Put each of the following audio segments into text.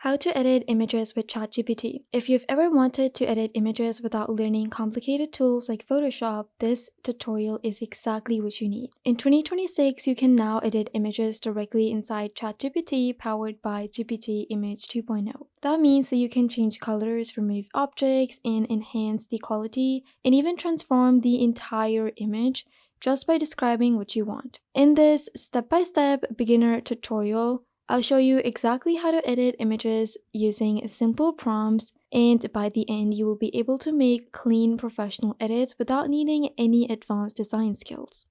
How to edit images with ChatGPT. If you've ever wanted to edit images without learning complicated tools like Photoshop, this tutorial is exactly what you need. In 2026, you can now edit images directly inside ChatGPT powered by GPT Image 2.0. That means that you can change colors, remove objects, and enhance the quality, and even transform the entire image just by describing what you want. In this step-by-step beginner tutorial, I'll show you exactly how to edit images using simple prompts, and by the end you will be able to make clean professional edits without needing any advanced design skills.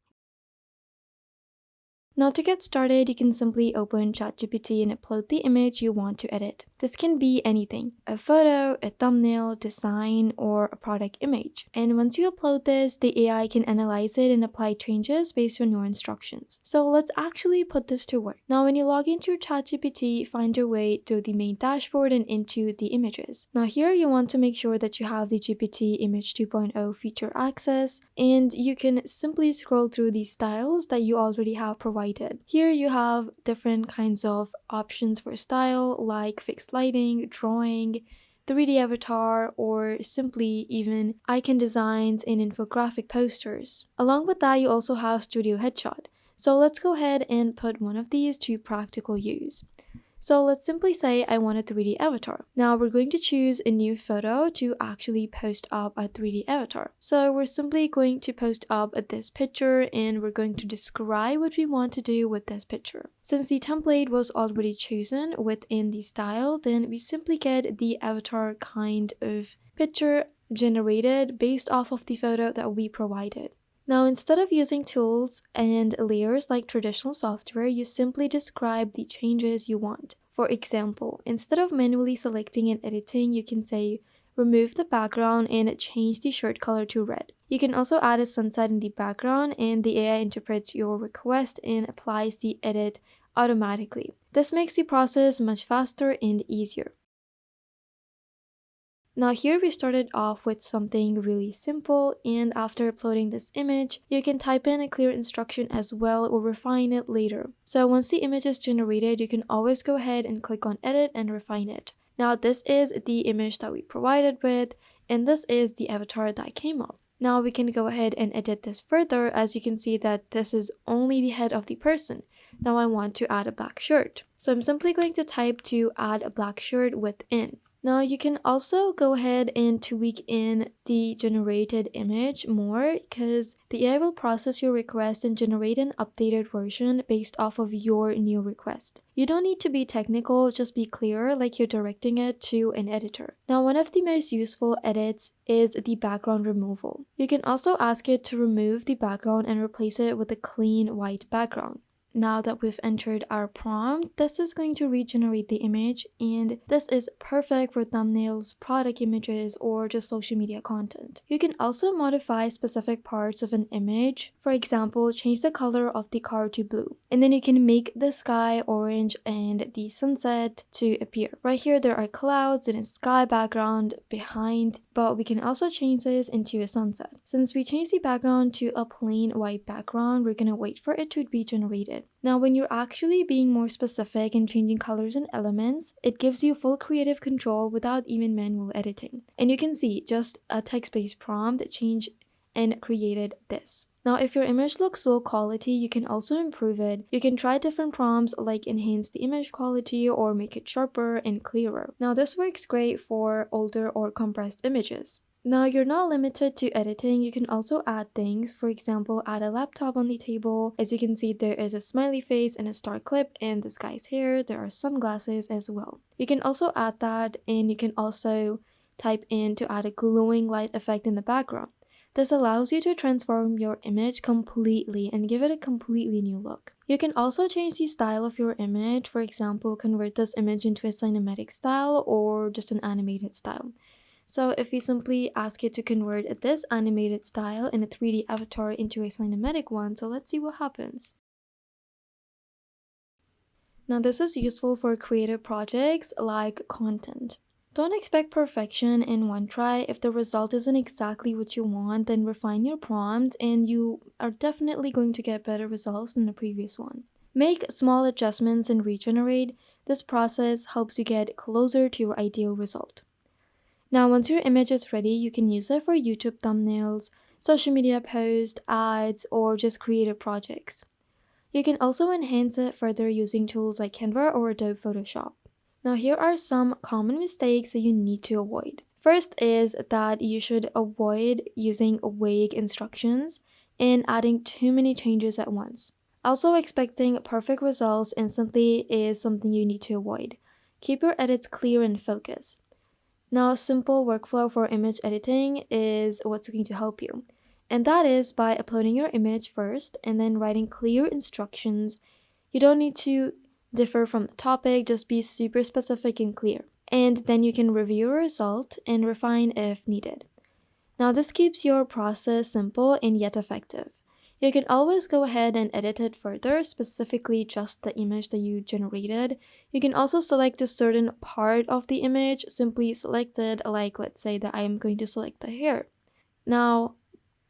Now to get started, you can simply open ChatGPT and upload the image you want to edit. This can be anything, a photo, a thumbnail, design, or a product image. And once you upload this, the AI can analyze it and apply changes based on your instructions. So let's actually put this to work. Now when you log into your ChatGPT, find your way to the main dashboard and into the images. Now here you want to make sure that you have the GPT Image 2.0 feature access, and you can simply scroll through the styles that you already have provided. Here you have different kinds of options for style like fixed lighting, drawing, 3D avatar, or simply even icon designs and infographic posters. Along with that, you also have Studio Headshot. So let's go ahead and put one of these to practical use. So let's simply say I want a 3D avatar. Now we're going to choose a new photo to actually post up a 3D avatar. So we're simply going to post up this picture and we're going to describe what we want to do with this picture. Since the template was already chosen within the style, then we simply get the avatar kind of picture generated based off of the photo that we provided. Now, instead of using tools and layers like traditional software, you simply describe the changes you want. For example, instead of manually selecting and editing, you can say, remove the background and change the shirt color to red. You can also add a sunset in the background, and the AI interprets your request and applies the edit automatically. This makes the process much faster and easier. Now here we started off with something really simple, and after uploading this image, you can type in a clear instruction as well or refine it later. So once the image is generated, you can always go ahead and click on edit and refine it. Now this is the image that we provided with, and this is the avatar that came up. Now we can go ahead and edit this further. As you can see that this is only the head of the person. Now I want to add a black shirt. So I'm simply going to type to add a black shirt within. Now you can also go ahead and tweak in the generated image more, because the AI will process your request and generate an updated version based off of your new request. You don't need to be technical, just be clear like you're directing it to an editor. Now one of the most useful edits is the background removal. You can also ask it to remove the background and replace it with a clean white background. Now that we've entered our prompt, this is going to regenerate the image, and this is perfect for thumbnails, product images, or just social media content. You can also modify specific parts of an image. For example, change the color of the car to blue, and then you can make the sky orange and the sunset to appear. Right here there are clouds and a sky background behind, but we can also change this into a sunset. Since we changed the background to a plain white background, we're gonna wait for it to be generated. Now when you're actually being more specific and changing colors and elements, it gives you full creative control without even manual editing. And you can see just a text-based prompt changed and created this. Now if your image looks low quality, you can also improve it. You can try different prompts like enhance the image quality or make it sharper and clearer. Now this works great for older or compressed images. Now you're not limited to editing, you can also add things. For example, add a laptop on the table. As you can see, there is a smiley face and a star clip, and this guy's hair. There are sunglasses as well. You can also add that, and you can also type in to add a glowing light effect in the background. This allows you to transform your image completely and give it a completely new look. You can also change the style of your image. For example, convert this image into a cinematic style or just an animated style. So if we simply ask it to convert this animated style in a 3D avatar into a cinematic one, so let's see what happens. Now this is useful for creative projects like content. Don't expect perfection in one try. If the result isn't exactly what you want, then refine your prompt and you are definitely going to get better results than the previous one. Make small adjustments and regenerate. This process helps you get closer to your ideal result. Now, once your image is ready, you can use it for YouTube thumbnails, social media posts, ads, or just creative projects. You can also enhance it further using tools like Canva or Adobe Photoshop. Now, here are some common mistakes that you need to avoid. First is that you should avoid using vague instructions and adding too many changes at once. Also, expecting perfect results instantly is something you need to avoid. Keep your edits clear and focused. Now, a simple workflow for image editing is what's going to help you. And that is by uploading your image first and then writing clear instructions. You don't need to differ from the topic, just be super specific and clear. And then you can review your result and refine if needed. Now, this keeps your process simple and yet effective. You can always go ahead and edit it further, specifically just the image that you generated. You can also select a certain part of the image, simply select it, like let's say that I am going to select the hair. Now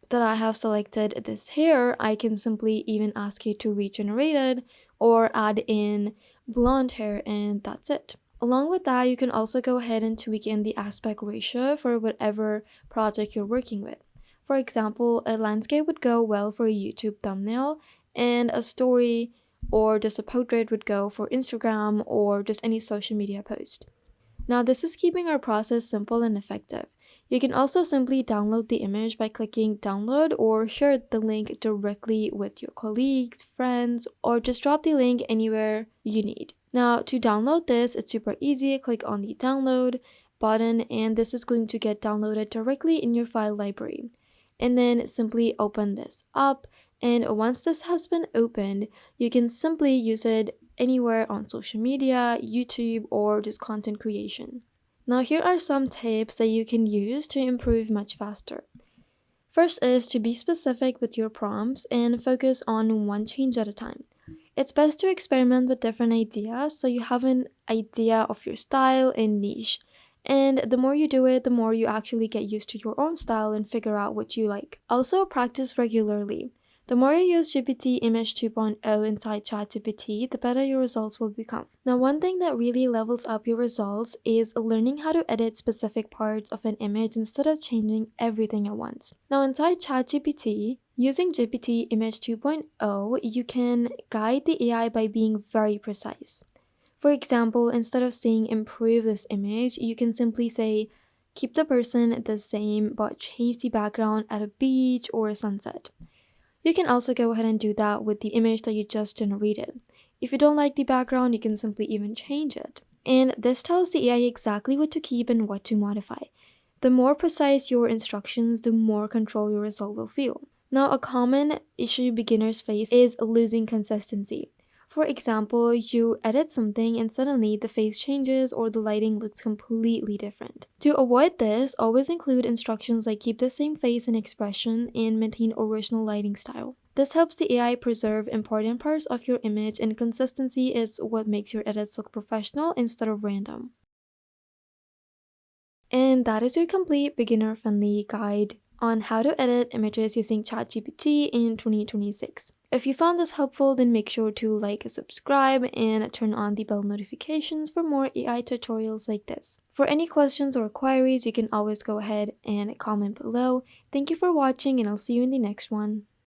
that I have selected this hair, I can simply even ask it to regenerate it or add in blonde hair, and that's it. Along with that, you can also go ahead and tweak in the aspect ratio for whatever project you're working with. For example, a landscape would go well for a YouTube thumbnail, and a story or just a portrait would go for Instagram or just any social media post. Now, this is keeping our process simple and effective. You can also simply download the image by clicking download or share the link directly with your colleagues, friends, or just drop the link anywhere you need. Now, to download this, it's super easy. Click on the download button and this is going to get downloaded directly in your file library. And then simply open this up, and once this has been opened, you can simply use it anywhere on social media, YouTube, or just content creation. Now, here are some tips that you can use to improve much faster. First is to be specific with your prompts and focus on one change at a time. It's best to experiment with different ideas so you have an idea of your style and niche. And the more you do it, the more you actually get used to your own style and figure out what you like. Also, practice regularly. The more you use GPT Image 2.0 inside ChatGPT, the better your results will become. Now, one thing that really levels up your results is learning how to edit specific parts of an image instead of changing everything at once. Now, inside ChatGPT, using GPT Image 2.0, you can guide the AI by being very precise. For example, instead of saying improve this image, you can simply say keep the person the same but change the background at a beach or a sunset. You can also go ahead and do that with the image that you just generated. If you don't like the background, you can simply even change it. And this tells the AI exactly what to keep and what to modify. The more precise your instructions, the more control your result will feel. Now, a common issue beginners face is losing consistency. For example, you edit something and suddenly the face changes or the lighting looks completely different. To avoid this, always include instructions like keep the same face and expression and maintain original lighting style. This helps the AI preserve important parts of your image, and consistency is what makes your edits look professional instead of random. And that is your complete beginner-friendly guide on how to edit images using ChatGPT in 2026. If you found this helpful, then make sure to like, subscribe, and turn on the bell notifications for more AI tutorials like this. For any questions or queries, you can always go ahead and comment below. Thank you for watching, and I'll see you in the next one.